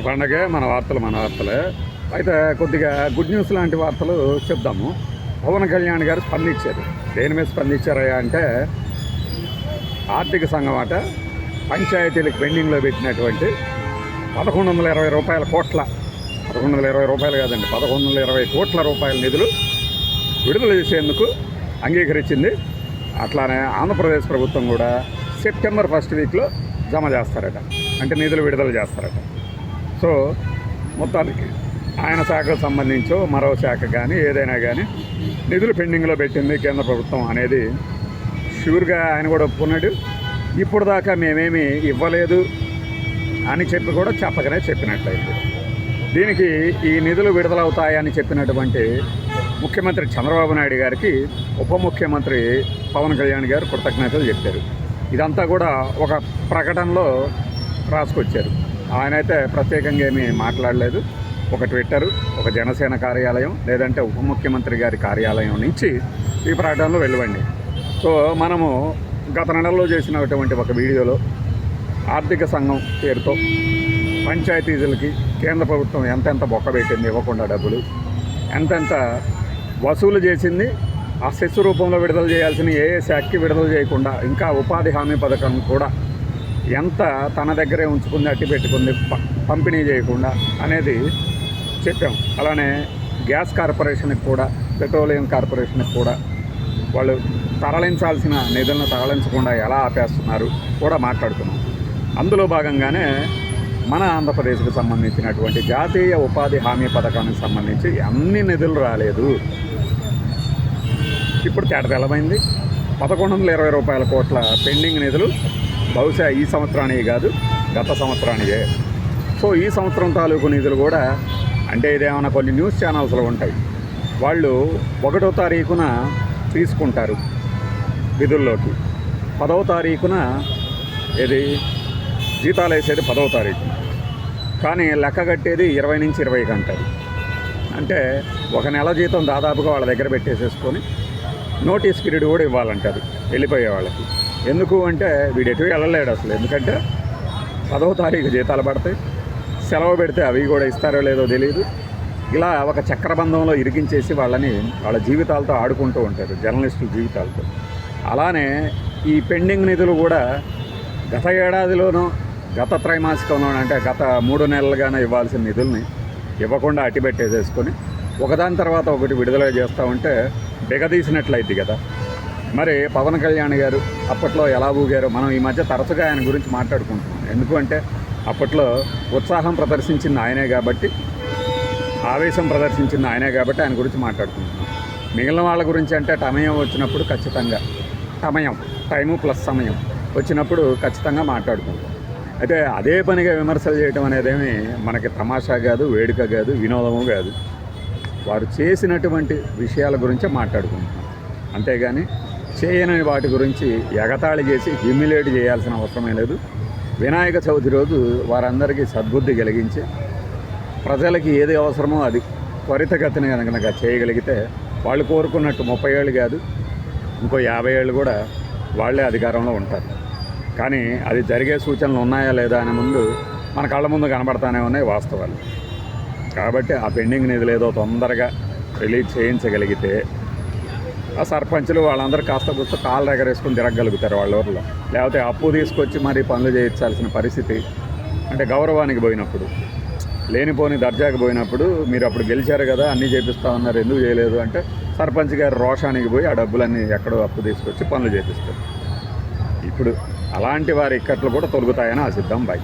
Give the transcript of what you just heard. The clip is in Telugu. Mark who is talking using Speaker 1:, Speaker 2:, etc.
Speaker 1: పండగే మన వార్తలే. అయితే కొద్దిగా గుడ్ న్యూస్ లాంటి వార్తలు చెప్దాము. పవన్ కళ్యాణ్ గారు స్పందించారు. దేని మీద స్పందించారయ్యా అంటే, ఆర్థిక సంఘం అట పంచాయతీలకు పెండింగ్లో పెట్టినటువంటి 1120 రూపాయల కోట్ల 1120 రూపాయలు కాదండి, 1120 కోట్ల రూపాయల నిధులు విడుదల చేసేందుకు అంగీకరించింది. అట్లానే ఆంధ్రప్రదేశ్ ప్రభుత్వం కూడా సెప్టెంబర్ 1st వీక్లో జమ చేస్తారట, అంటే నిధులు విడుదల చేస్తారట. సో మొత్తానికి ఆయన శాఖకు సంబంధించో మరో శాఖ కానీ ఏదైనా కానీ నిధులు పెండింగ్లో పెట్టింది కేంద్ర ప్రభుత్వం అనేది షూర్గా ఆయన కూడా ఒప్పుకున్నాడు. ఇప్పుడు దాకా మేమేమి ఇవ్వలేదు అని చెప్పి కూడా చెప్పకనే చెప్పినట్లయింది. దీనికి ఈ నిధులు విడుదలవుతాయని చెప్పినటువంటి ముఖ్యమంత్రి చంద్రబాబు నాయుడు గారికి ఉప ముఖ్యమంత్రి పవన్ కళ్యాణ్ గారు కృతజ్ఞతలు చెప్పారు. ఇదంతా కూడా ఒక ప్రకటనలో రాసుకొచ్చారు. ఆయనైతే ప్రత్యేకంగా ఏమీ మాట్లాడలేదు. ఒక ట్విట్టర్, ఒక జనసేన కార్యాలయం, లేదంటే ఉప ముఖ్యమంత్రి గారి కార్యాలయం నుంచి ఈ ప్రకటనలు వెలువండి. సో మనము గత నెలలో చేసినటువంటి ఒక వీడియోలో ఆర్థిక సంఘం పేరుతో పంచాయతీలకి కేంద్ర ప్రభుత్వం ఎంతెంత బొక్కబెట్టింది ఇవ్వకుండా డబ్బులు, ఎంతెంత వసూలు చేసింది, ఆ సెస్ రూపంలో విడుదల చేయాల్సిన ఏ శాఖకి విడుదల చేయకుండా ఇంకా ఉపాధి హామీ పథకం కూడా ఎంత తన దగ్గరే ఉంచుకుంది, అట్టి పెట్టుకుంది, పంపిణీ చేయకుండా అనేది చెప్పాం. అలానే గ్యాస్ కార్పొరేషన్కి కూడా, పెట్రోలియం కార్పొరేషన్కి కూడా వాళ్ళు తరలించాల్సిన నిధులను తరలించకుండా ఎలా ఆపేస్తున్నారు కూడా మాట్లాడుతున్నాం. అందులో భాగంగానే మన ఆంధ్రప్రదేశ్కి సంబంధించినటువంటి జాతీయ ఉపాధి హామీ పథకానికి సంబంధించి అన్ని నిధులు రాలేదు. ఇప్పుడు తేటతెల్లమైంది. 1120 రూపాయల కోట్ల పెండింగ్ నిధులు బహుశా ఈ సంవత్సరానికి కాదు, గత సంవత్సరానికే. సో ఈ సంవత్సరం తాలూకు నిధులు కూడా, అంటే ఇదేమన్నా కొన్ని న్యూస్ ఛానల్స్లో ఉంటాయి, వాళ్ళు 1వ తారీఖున తీసుకుంటారు విధుల్లోకి, 10వ తారీఖున ఇది జీతాలు వేసేది 10వ తారీఖు, కానీ లెక్క కట్టేది 20 నుంచి 20కి అంటారు. అంటే ఒక నెల జీతం దాదాపుగా వాళ్ళ దగ్గర పెట్టేసేసుకొని నోటీస్ పీరియడ్ కూడా ఇవ్వాలంటారు వెళ్ళిపోయే వాళ్ళకి. ఎందుకు అంటే వీడు ఎటు వెళ్ళలేడు అసలు. ఎందుకంటే 10వ తారీఖు జీతాలు పడతాయి, సెలవు పెడితే అవి కూడా ఇస్తారో లేదో తెలియదు. ఇలా ఒక చక్రబంధంలో ఇరికించేసి వాళ్ళని వాళ్ళ జీవితాలతో ఆడుకుంటూ ఉంటారు, జర్నలిస్టుల జీవితాలతో. అలానే ఈ పెండింగ్ నిధులు కూడా గత ఏడాదిలోనూ, గత త్రైమాసికంలోనూ, అంటే గత 3 నెలలుగానే ఇవ్వాల్సిన నిధుల్ని ఇవ్వకుండా అట్టిపెట్టేసేసుకొని ఒకదాని తర్వాత ఒకటి విడుదల చేస్తూ ఉంటే బిగదీసినట్లయిద్ది కదా. మరి పవన్ కళ్యాణ్ గారు అప్పట్లో ఎలా ఊగారో మనం ఈ మధ్య తరచుగా ఆయన గురించి మాట్లాడుకుంటున్నాం. ఎందుకంటే అప్పట్లో ఉత్సాహం ప్రదర్శించింది ఆయనే కాబట్టి, ఆవేశం ప్రదర్శించింది ఆయనే కాబట్టి ఆయన గురించి మాట్లాడుకుంటున్నాం. మిగిలిన వాళ్ళ గురించి అంటే సమయం వచ్చినప్పుడు ఖచ్చితంగా, టైము ప్లస్ సమయం వచ్చినప్పుడు ఖచ్చితంగా మాట్లాడుకుంటాం. అయితే అదే పనిగా విమర్శలు చేయడం అనేదేమి మనకి తమాషా కాదు, వేడుక కాదు, వినోదము కాదు. వారు చేసినటువంటి విషయాల గురించే మాట్లాడుకుంటున్నాం. అంతేగాని చేయని వాటి గురించి ఎగతాళి చేసి హ్యూమిలేట్ చేయాల్సిన అవసరమే లేదు. వినాయక చవితి రోజు వారందరికీ సద్బుద్ధి కలిగించి ప్రజలకి ఏది అవసరమో అది త్వరితగతిన కనుక చేయగలిగితే వాళ్ళు కోరుకున్నట్టు 30 ఏళ్ళు కాదు, ఇంకో 50 ఏళ్ళు కూడా వాళ్ళే అధికారంలో ఉంటారు. కానీ అది జరిగే సూచనలు ఉన్నాయా లేదా అనే ముందు మన కళ్ళ ముందు కనబడతానే ఉన్నాయి వాస్తవాలు. కాబట్టి ఆ పెండింగ్ నిధులు ఏదో తొందరగా రిలీజ్ చేయించగలిగితే ఆ సర్పంచులు వాళ్ళందరూ కాస్త కూస్త కాళ్ళు ఎగరేసుకుని తిరగలుగుతారు వాళ్ళ ఊర్లో. లేకపోతే అప్పు తీసుకొచ్చి మరీ పనులు చేయించాల్సిన పరిస్థితి, అంటే గౌరవానికి పోయినప్పుడు, లేనిపోని దర్జాకి పోయినప్పుడు, మీరు అప్పుడు గెలిచారు కదా అన్నీ చేపిస్తా ఉన్నారు ఎందుకు చేయలేదు అంటే సర్పంచ్ గారు రోషానికి పోయి ఆ డబ్బులన్నీ ఎక్కడో అప్పు తీసుకొచ్చి పనులు చేపిస్తారు. ఇప్పుడు అలాంటి వారి ఇక్కట్లు కూడా తొలుగుతాయని ఆశిద్దాం. బాయ్.